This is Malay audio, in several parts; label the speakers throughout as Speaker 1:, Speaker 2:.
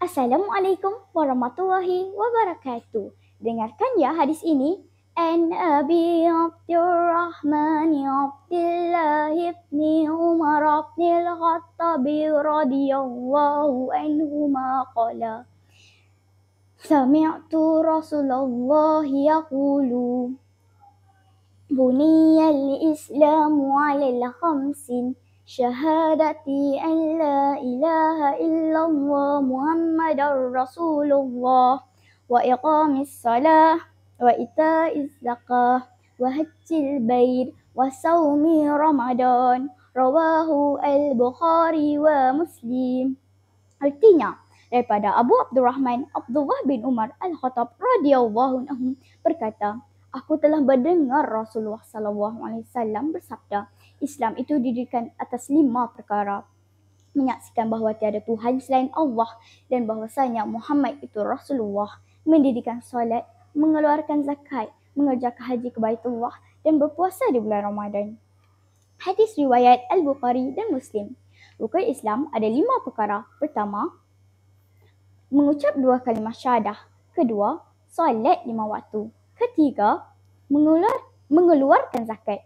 Speaker 1: Assalamualaikum warahmatullahi wabarakatuh. Dengarkan ya hadis ini. An Abi Abdurrahman Abdullah ibn Umar ibn al-Khattab radhiyallahu anhuma qala Sami'tu Rasulullah yaqulu Buniyal Islamu 'ala khamsin syahadati an la ilaha illallah Muhammadar Rasulullah wa iqamis salah wa ita'iz zakah wa hajjil bait wa saumi Ramadan rawahu al-Bukhari wa Muslim. Artinya, daripada Abu Abdurrahman Abdullah bin Umar Al-Khattab radhiyallahu anhu berkata, aku telah mendengar Rasulullah sallallahu alaihi wasallam bersabda, Islam itu didirikan atas 5 perkara. Menyaksikan bahawa tiada Tuhan selain Allah dan bahawasanya Muhammad itu Rasulullah, mendirikan solat, mengeluarkan zakat, mengerjakan haji ke Baitullah dan berpuasa di bulan Ramadan. Hadis riwayat Al-Bukhari dan Muslim. Rukun Islam ada 5 perkara. Pertama, mengucap 2 kalimah syahadah. Kedua, solat 5 waktu. Ketiga, mengeluarkan zakat,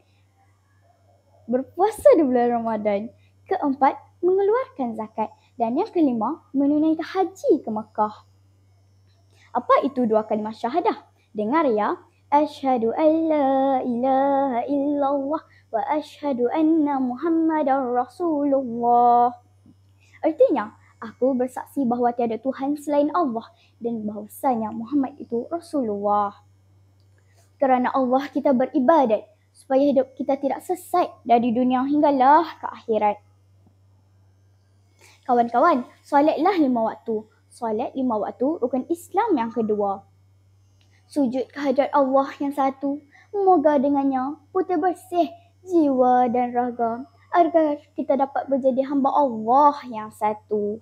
Speaker 1: berpuasa di bulan Ramadan. Keempat, mengeluarkan zakat. Dan yang kelima, menunaikan haji ke Mekah. Apa itu 2 kalimah syahadah? Dengar ya. Asyhadu an la ilaha illallah wa asyhadu anna Muhammadar Rasulullah. Artinya, aku bersaksi bahawa tiada Tuhan selain Allah dan bahawasanya Muhammad itu Rasulullah. Kerana Allah kita beribadat supaya hidup kita tidak sesat dari dunia hinggalah ke akhirat. Kawan-kawan, solatlah 5 waktu. Solat 5 waktu rukun Islam yang kedua. Sujud kehadrat Allah yang satu. Moga dengannya putih bersih jiwa dan raga agar kita dapat menjadi hamba Allah yang satu.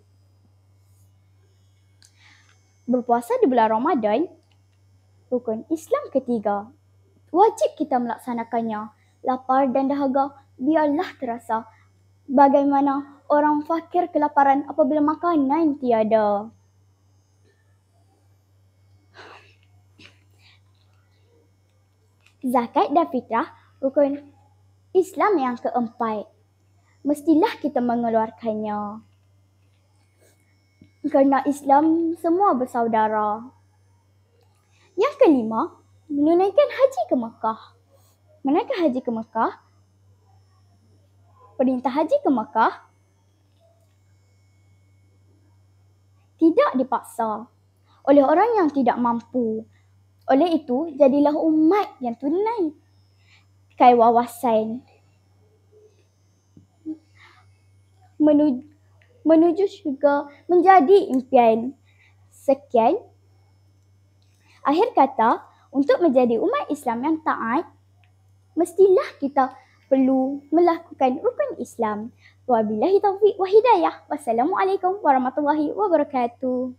Speaker 1: Berpuasa di bulan Ramadan, rukun Islam ketiga. Wajib kita melaksanakannya. Lapar dan dahaga biarlah terasa. Bagaimana orang fakir kelaparan apabila makanan tiada. Zakat dan fitrah, rukun Islam yang keempat. Mestilah kita mengeluarkannya. Kerana Islam semua bersaudara. Yang kelima, menunaikan haji ke Mekah. Menunaikan haji ke Mekah, perintah haji ke Mekah tidak dipaksa oleh orang yang tidak mampu. Oleh itu, jadilah umat yang tunai kai wawasan menuju syurga menjadi impian. Sekian. Akhir kata, untuk menjadi umat Islam yang taat, mestilah kita perlu melakukan rukun Islam. Wabillahi taufiq wa hidayah. Wassalamualaikum warahmatullahi wabarakatuh.